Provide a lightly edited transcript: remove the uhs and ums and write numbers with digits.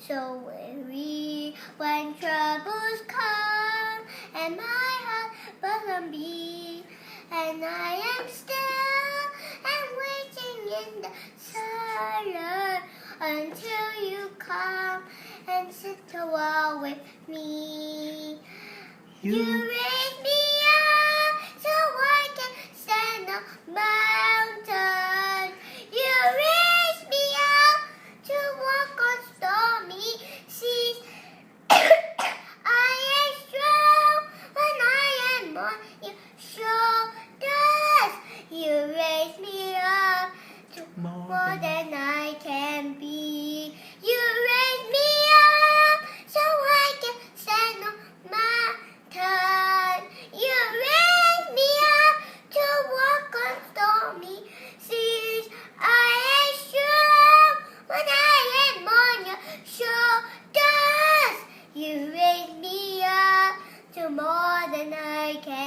so weary when troubles come, and my heart doesn't beat, and I am still and waiting in the silence until you come and sit a while with me. You raise me up so I can stand a mountain. You raise me up to walk on stormy seas. I am strong when I am on your shoulders. You raise me up to more than I can be. You raise me up so I can stand on mountain. You raise me up to walk on stormy seas. I am strong when I am on your shoulders. You raise me up to more than I can